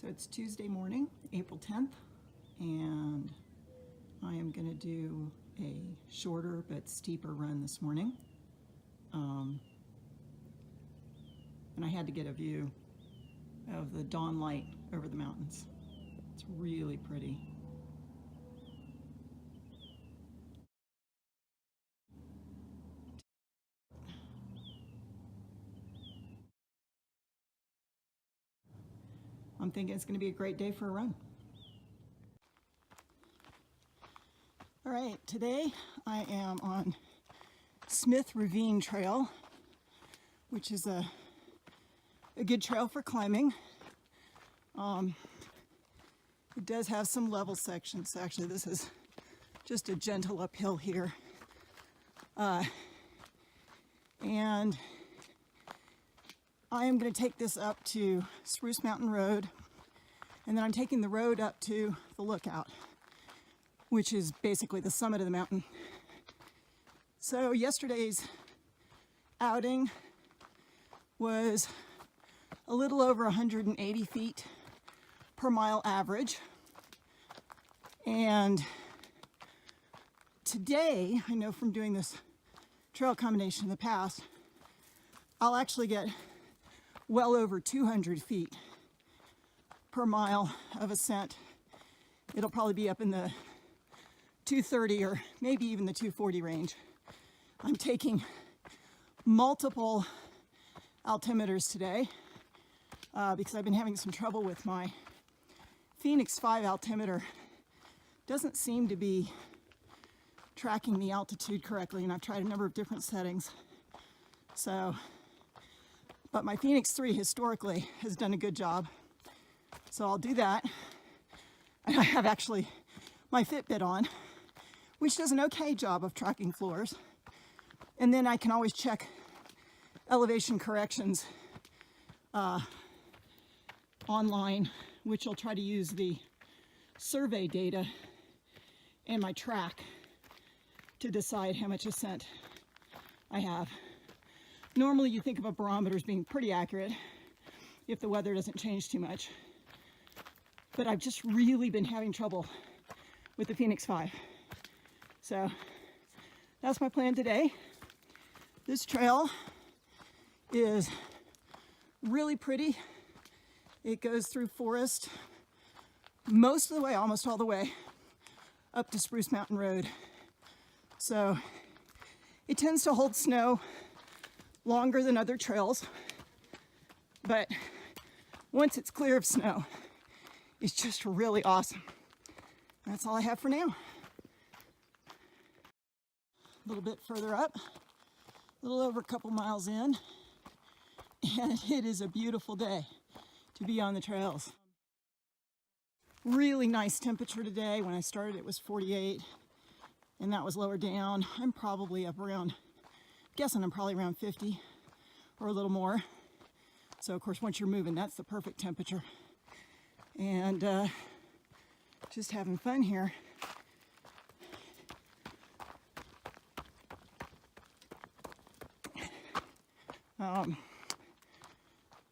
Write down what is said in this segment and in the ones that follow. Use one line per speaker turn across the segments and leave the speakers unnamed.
So it's Tuesday morning, April 10th, and I am going to do a shorter but steeper run this morning. And I had to get a view of the dawn light over the mountains. It's really pretty. I'm thinking it's going to be a great day for a run. All right, today I am on Ravine Trail, which is a good trail for climbing. It does have some level sections. Actually, this is just a gentle uphill here. And I am going to take this up to Spruce Mountain Road, and then I'm taking the road up to the Lookout, which is basically the summit of the mountain. So yesterday's outing was a little over 180 feet per mile average. And today, I know from doing this trail combination in the past, I'll actually get well over 200 feet per mile of ascent. It'll probably be up in the 230 or maybe even the 240 range. I'm taking multiple altimeters today because I've been having some trouble with my Phoenix 5 altimeter. Doesn't seem to be tracking the altitude correctly, and I've tried a number of different settings. But my Phoenix 3 historically has done a good job. So I'll do that. And I have actually my Fitbit on, which does an okay job of tracking floors. And then I can always check elevation corrections online, which I'll try to use the survey data and my track to decide how much ascent I have. Normally you think of a barometer as being pretty accurate if the weather doesn't change too much. But I've just really been having trouble with the Phoenix 5. So that's my plan today. This trail is really pretty. It goes through forest most of the way, almost all the way, up to Spruce Mountain Road. So it tends to hold snow longer than other trails, but once it's clear of snow, it's just really awesome. That's all I have for now. A little bit further up, a little over a couple miles in, and it is a beautiful day to be on the trails. Really nice temperature today. When I started it was 48, and that was lower down. I'm probably up around, guessing I'm probably around 50 or a little more. So of course once you're moving, that's the perfect temperature. And just having fun here.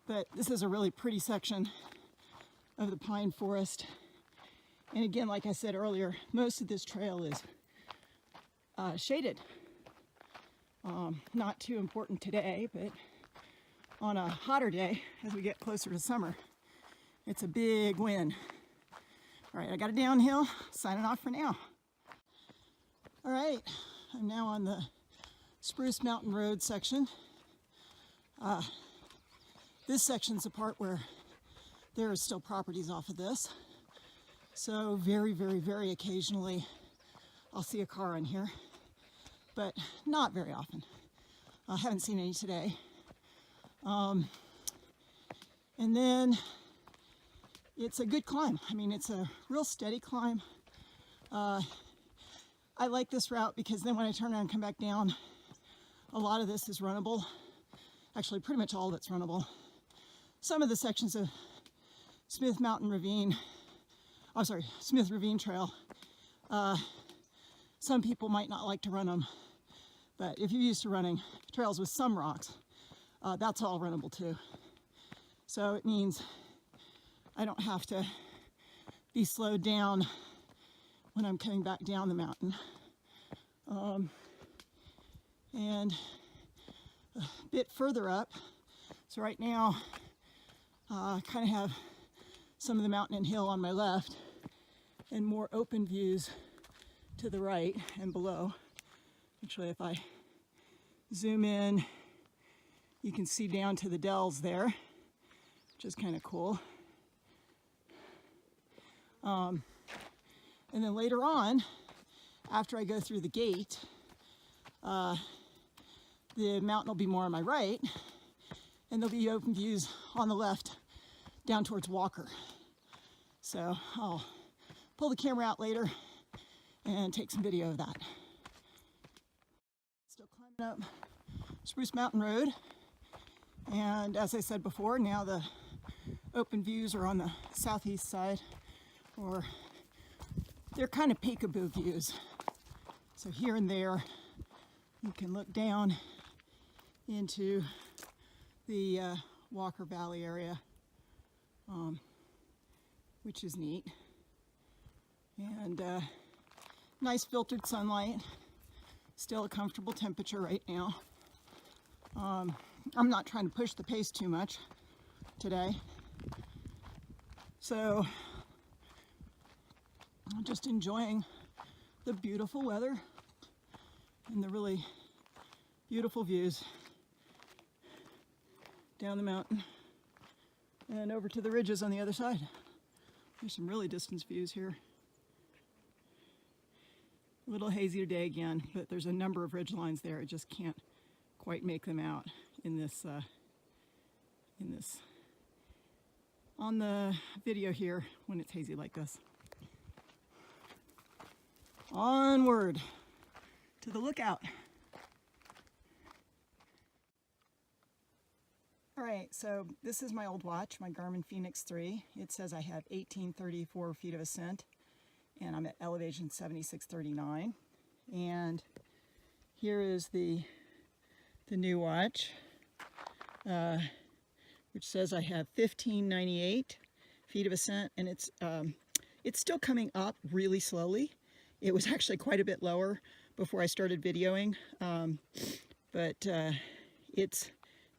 But this is a really pretty section of the pine forest. And again, like I said earlier, most of this trail is shaded. Not too important today, but on a hotter day, as we get closer to summer, it's a big win. All right, I got a downhill, signing off for now. All right, I'm now on the Spruce Mountain Road section. This section's the part where there are still properties off of this. So very, very, very occasionally I'll see a car on here, but not very often. I haven't seen any today. And then it's a good climb. I mean, it's a real steady climb. I like this route because then when I turn around and come back down, a lot of this is runnable. Actually, pretty much all of it's runnable. Some of the sections of Smith Ravine Trail, some people might not like to run them, but if you're used to running trails with some rocks, that's all runnable too. So it means I don't have to be slowed down when I'm coming back down the mountain. And a bit further up, so right now I kind of have some of the mountain and hill on my left and more open views to the right and below. Actually, if I zoom in, you can see down to the dells there, which is kind of cool. And then later on, after I go through the gate, the mountain will be more on my right, and there'll be open views on the left down towards Walker. So I'll pull the camera out later and take some video of that. Still climbing up Spruce Mountain Road, and as I said before, now the open views are on the southeast side, or they're kind of peekaboo views. So here and there you can look down into the Walker Valley area, which is neat. And nice filtered sunlight, still a comfortable temperature right now. I'm not trying to push the pace too much today, so I'm just enjoying the beautiful weather and the really beautiful views down the mountain and over to the ridges on the other side. There's some really distance views here. A little hazy today again, but there's a number of ridge lines there. I just can't quite make them out in this on the video here when it's hazy like this. Onward to the lookout. All right, so this is my old watch, my Garmin Fenix 3. It says I have 1834 feet of ascent, and I'm at elevation 7639. And here is the new watch, which says I have 1598 feet of ascent, and it's still coming up really slowly. It was actually quite a bit lower before I started videoing, but it's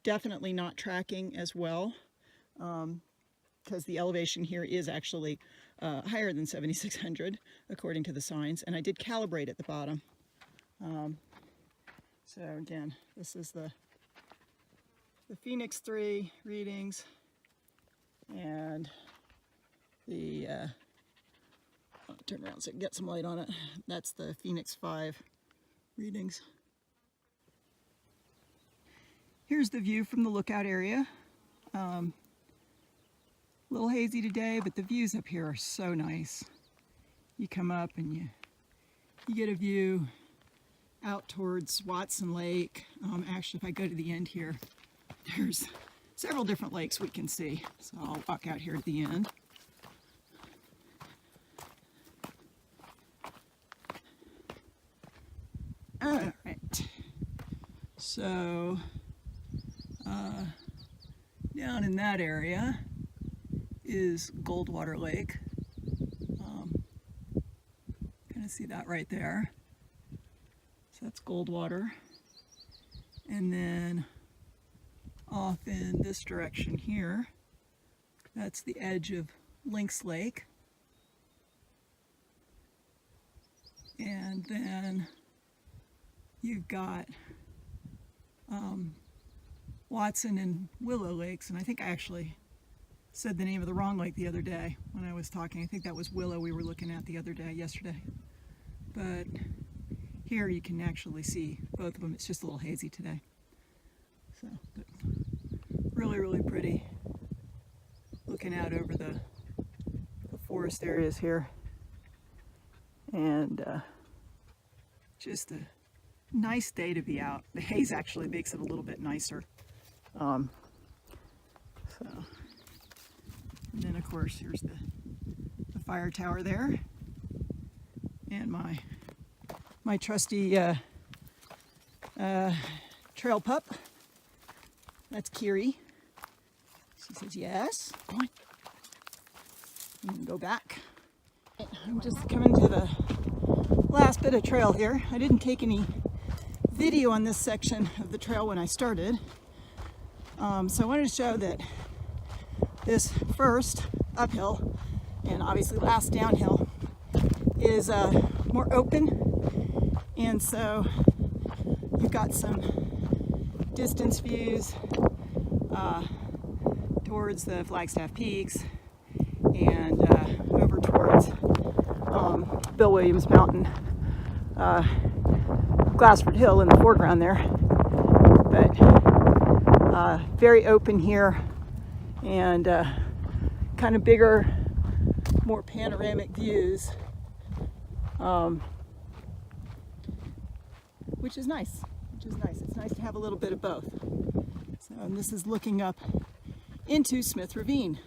definitely not tracking as well, because the elevation here is actually higher than 7,600 according to the signs, and I did calibrate at the bottom. So again, this is the Fenix 3 readings, and the I'll turn around so I can get some light on it. That's the Fenix 5 readings. Here's the view from the lookout area. A little hazy today, but the views up here are so nice. You come up and you get a view out towards Watson Lake. Actually, if I go to the end here, there's several different lakes we can see. So I'll walk out here at the end. All right. So down in that area is Goldwater Lake. Kind of see that right there. So that's Goldwater. And then off in this direction here, that's the edge of Lynx Lake. And then you've got Watson and Willow Lakes, and I think I actually said the name of the wrong lake the other day when I was talking. I think that was Willow we were looking at the other day, yesterday. But here you can actually see both of them. It's just a little hazy today. So, but really, really pretty. Looking out over the forest areas here. And just a nice day to be out. The haze actually makes it a little bit nicer. And then of course here's the fire tower there, and my trusty trail pup. That's Kiri. She says yes. Go on. And go back. I'm just coming to the last bit of trail here. I didn't take any video on this section of the trail when I started. So I wanted to show that this first uphill and obviously last downhill is more open, and so you've got some distance views towards the Flagstaff Peaks and over towards Bill Williams Mountain, Glassford Hill in the foreground there, but very open here and kind of bigger, more panoramic views, which is nice. It's nice to have a little bit of both. So, and this is looking up into Smith Ravine.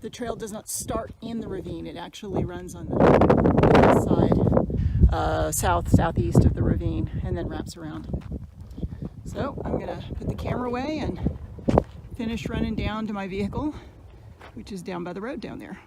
The trail does not start in the ravine. It actually runs on the side, southeast of the ravine, and then wraps around. So I'm gonna put the camera away and finish running down to my vehicle, which is down by the road down there.